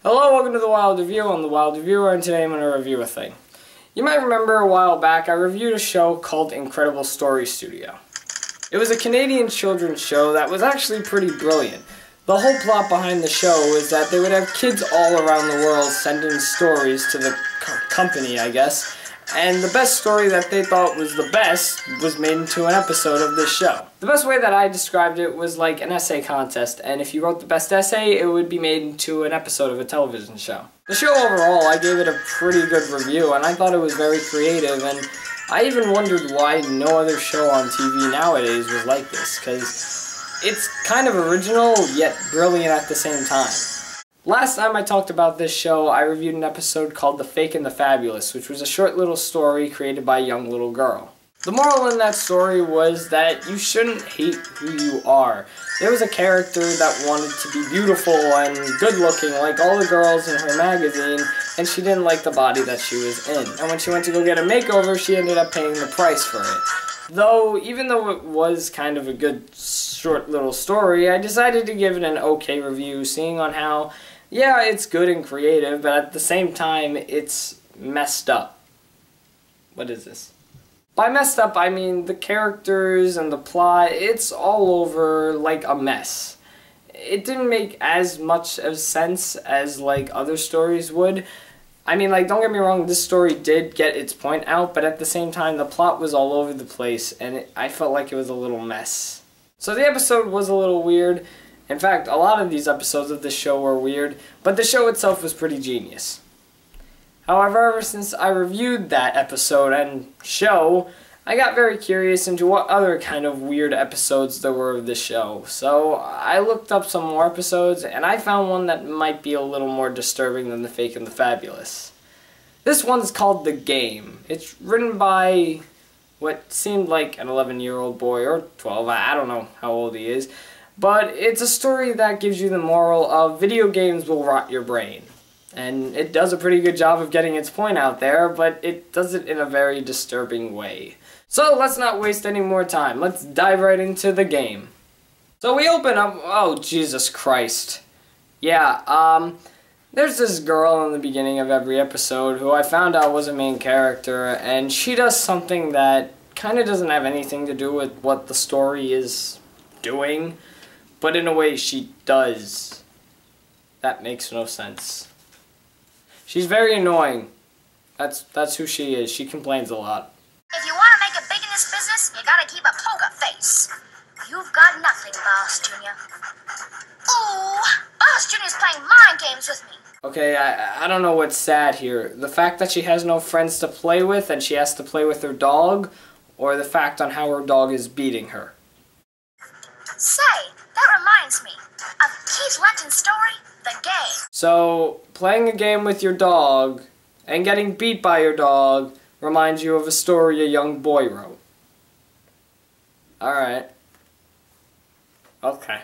Hello, welcome to The Wild Review. I'm The Wild Reviewer, and today I'm going to review a thing. You might remember a while back I reviewed a show called Incredible Story Studio. It was a Canadian children's show that was actually pretty brilliant. The whole plot behind the show is that they would have kids all around the world send in stories to the company, I guess, and the best story that they thought was the best was made into an episode of this show. The best way that I described it was like an essay contest, and if you wrote the best essay, it would be made into an episode of a television show. The show overall, I gave it a pretty good review, and I thought it was very creative, and I even wondered why no other show on TV nowadays was like this, because it's kind of original, yet brilliant at the same time. Last time I talked about this show, I reviewed an episode called The Fake and the Fabulous, which was a short little story created by a young little girl. The moral in that story was that you shouldn't hate who you are. There was a character that wanted to be beautiful and good-looking like all the girls in her magazine, and she didn't like the body that she was in. And when she went to go get a makeover, she ended up paying the price for it. Even though it was kind of a good short little story, I decided to give it an okay review, seeing on how, yeah, it's good and creative, but at the same time, it's messed up. What is this? By messed up, I mean the characters and the plot, it's all over like a mess. It didn't make as much of sense as like other stories would. I mean, like, don't get me wrong, this story did get its point out, but at the same time, the plot was all over the place, and I felt like it was a little mess. So the episode was a little weird. In fact, a lot of these episodes of this show were weird, but the show itself was pretty genius. However, ever since I reviewed that episode and show, I got very curious into what other kind of weird episodes there were of this show. So I looked up some more episodes, and I found one that might be a little more disturbing than The Fake and the Fabulous. This one's called The Game. It's written by what seemed like an 11-year-old boy, or 12, I don't know how old he is. But it's a story that gives you the moral of video games will rot your brain. And it does a pretty good job of getting its point out there, but it does it in a very disturbing way. So let's not waste any more time. Let's dive right into the game. So we open up, oh Jesus Christ. Yeah, there's this girl in the beginning of every episode who I found out was a main character, and she does something that kind of doesn't have anything to do with what the story is doing, but in a way she does. That makes no sense. She's very annoying. That's who she is. She complains a lot. If you want to make it big in this business, you gotta keep a poker face. You've got nothing, Boss Junior. Ooh, Boss Junior's playing mind games with me. Okay, I don't know what's sad here. The fact that she has no friends to play with and she has to play with her dog, or the fact on how her dog is beating her. Say, that reminds me of Keith Lenton's story, The Game. So, playing a game with your dog and getting beat by your dog reminds you of a story a young boy wrote. Alright. Okay.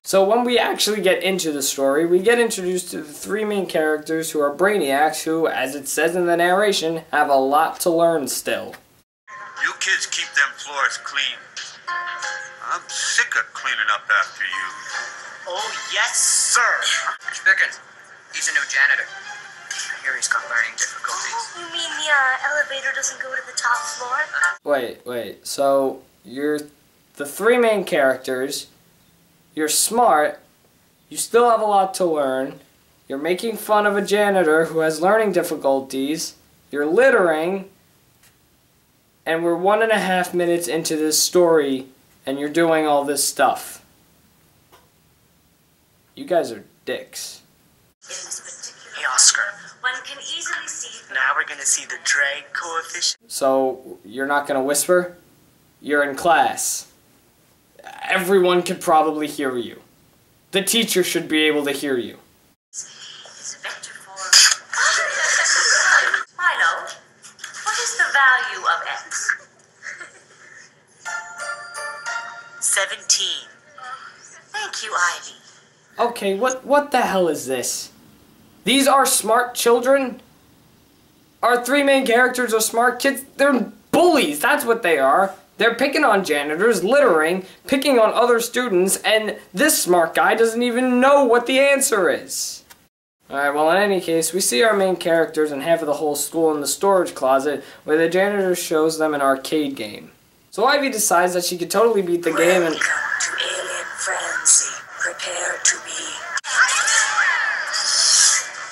So when we actually get into the story, we get introduced to the three main characters who are brainiacs who, as it says in the narration, have a lot to learn still. You kids keep them floors clean. I'm sick of cleaning up after you. Oh, yes, sir. Mr. Pickens, he's a new janitor. I hear he's got learning difficulties. You mean the elevator doesn't go to the top floor? Wait. So, you're the three main characters. You're smart. You still have a lot to learn. You're making fun of a janitor who has learning difficulties. You're littering. And we're 1.5 minutes into this story, and you're doing all this stuff. You guys are dicks. Hey, Oscar. One can easily see. Now we're gonna see the drag coefficient. So, you're not gonna whisper? You're in class. Everyone could probably hear you. The teacher should be able to hear you. Is vector form. Milo, what is the value of x? 17. Thank you, Ivy. Okay, what the hell is this? These are smart children? Our three main characters are smart kids? They're bullies, that's what they are. They're picking on janitors, littering, picking on other students, and this smart guy doesn't even know what the answer is. Alright, well in any case, we see our main characters and half of the whole school in the storage closet where the janitor shows them an arcade game. So Ivy decides that she could totally beat the game and... Welcome to Alien Frenzy. Prepare to be...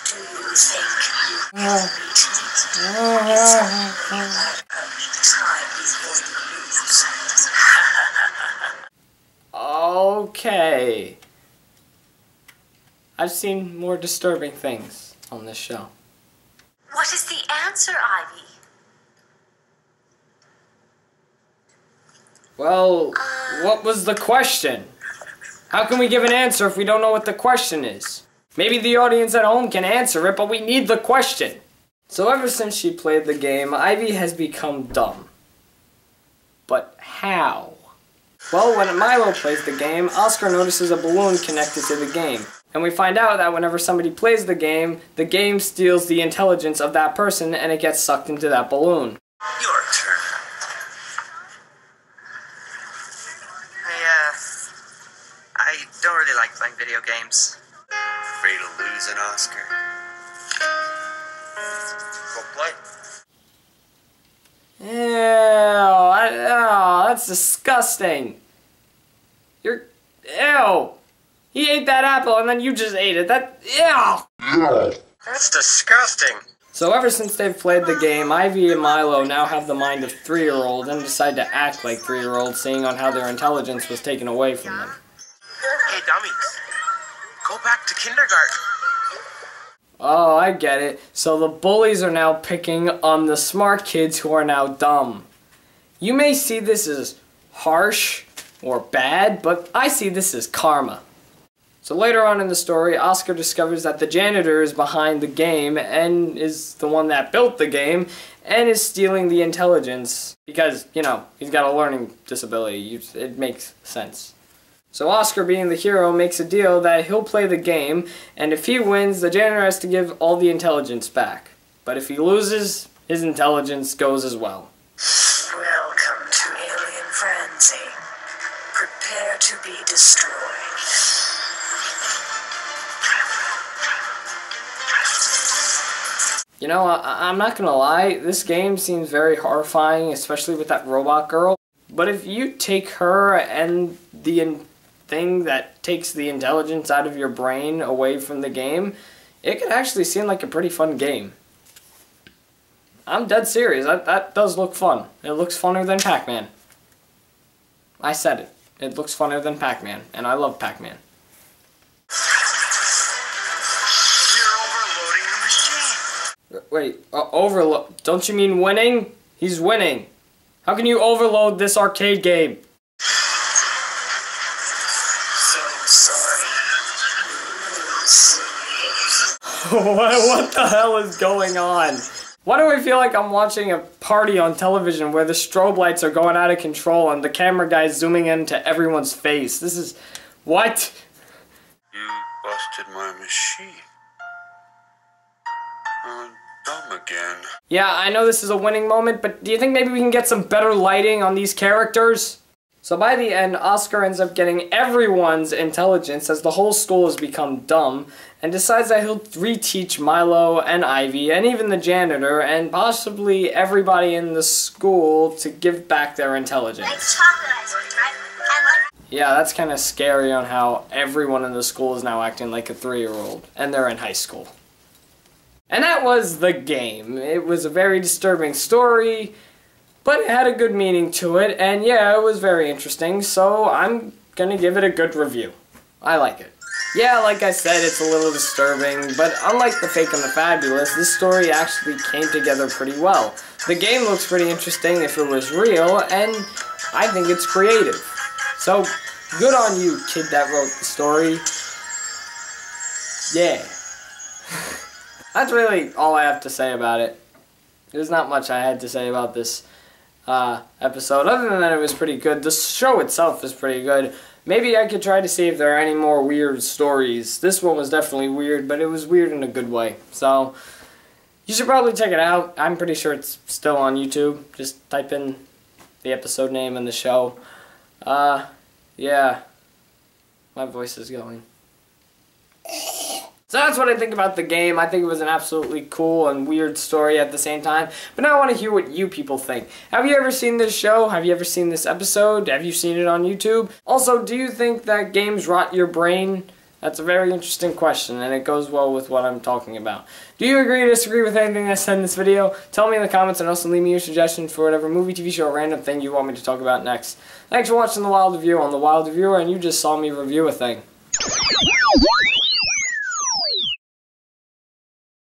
Do you think you can beat me? It's only a matter of time before you lose. Okay. I've seen more disturbing things on this show. What is the answer, Ivy? Well, what was the question? How can we give an answer if we don't know what the question is? Maybe the audience at home can answer it, but we need the question. So ever since she played the game, Ivy has become dumb. But how? Well, when Milo plays the game, Oscar notices a balloon connected to the game. And we find out that whenever somebody plays the game steals the intelligence of that person and it gets sucked into that balloon. Your turn. I don't really like playing video games. Afraid of losing, Oscar? Go play. Ew, that's disgusting. Ew. He ate that apple and then you just ate it. Ew. That's disgusting. So ever since they've played the game, Ivy and Milo now have the mind of 3-year-olds and decide to act like 3-year-olds, seeing on how their intelligence was taken away from them. Hey, dummies. Go back to kindergarten. Oh, I get it. So the bullies are now picking on the smart kids who are now dumb. You may see this as harsh or bad, but I see this as karma. So later on in the story, Oscar discovers that the janitor is behind the game and is the one that built the game and is stealing the intelligence because, you know, he's got a learning disability. It makes sense. So Oscar, being the hero, makes a deal that he'll play the game, and if he wins, the janitor has to give all the intelligence back. But if he loses, his intelligence goes as well. Welcome to Alien Frenzy. Prepare to be destroyed. You know, I'm not gonna lie, this game seems very horrifying, especially with that robot girl. But if you take her and the thing that takes the intelligence out of your brain away from the game, it could actually seem like a pretty fun game. I'm dead serious, that does look fun. It looks funner than Pac-Man. I said it. It looks funner than Pac-Man, and I love Pac-Man. Wait, overload? Don't you mean winning? He's winning. How can you overload this arcade game? So sorry. What the hell is going on? Why do I feel like I'm watching a party on television where the strobe lights are going out of control and the camera guy's zooming into everyone's face? This is... what? You busted my machine. I'm dumb again. Yeah, I know this is a winning moment, but do you think maybe we can get some better lighting on these characters? So by the end, Oscar ends up getting everyone's intelligence as the whole school has become dumb, and decides that he'll reteach Milo and Ivy, and even the janitor, and possibly everybody in the school to give back their intelligence. Chocolate ice cream, right? Yeah, that's kind of scary on how everyone in the school is now acting like a 3-year-old, and they're in high school. And that was the game. It was a very disturbing story, but it had a good meaning to it, and yeah, it was very interesting, so I'm gonna give it a good review. I like it. Yeah, like I said, it's a little disturbing, but unlike The Fake and the Fabulous, this story actually came together pretty well. The game looks pretty interesting if it was real, and I think it's creative. So, good on you, kid that wrote the story. Yeah. That's really all I have to say about it. There's not much I had to say about this episode, other than that it was pretty good. The show itself is pretty good. Maybe I could try to see if there are any more weird stories. This one was definitely weird, but it was weird in a good way. So, you should probably check it out. I'm pretty sure it's still on YouTube. Just type in the episode name and the show. Yeah. My voice is going. So that's what I think about the game. I think it was an absolutely cool and weird story at the same time. But now I want to hear what you people think. Have you ever seen this show? Have you ever seen this episode? Have you seen it on YouTube? Also, do you think that games rot your brain? That's a very interesting question, and it goes well with what I'm talking about. Do you agree or disagree with anything I said in this video? Tell me in the comments, and also leave me your suggestions for whatever movie, TV show, or random thing you want me to talk about next. Thanks for watching The Wild Review on The Wild Reviewer, and you just saw me review a thing.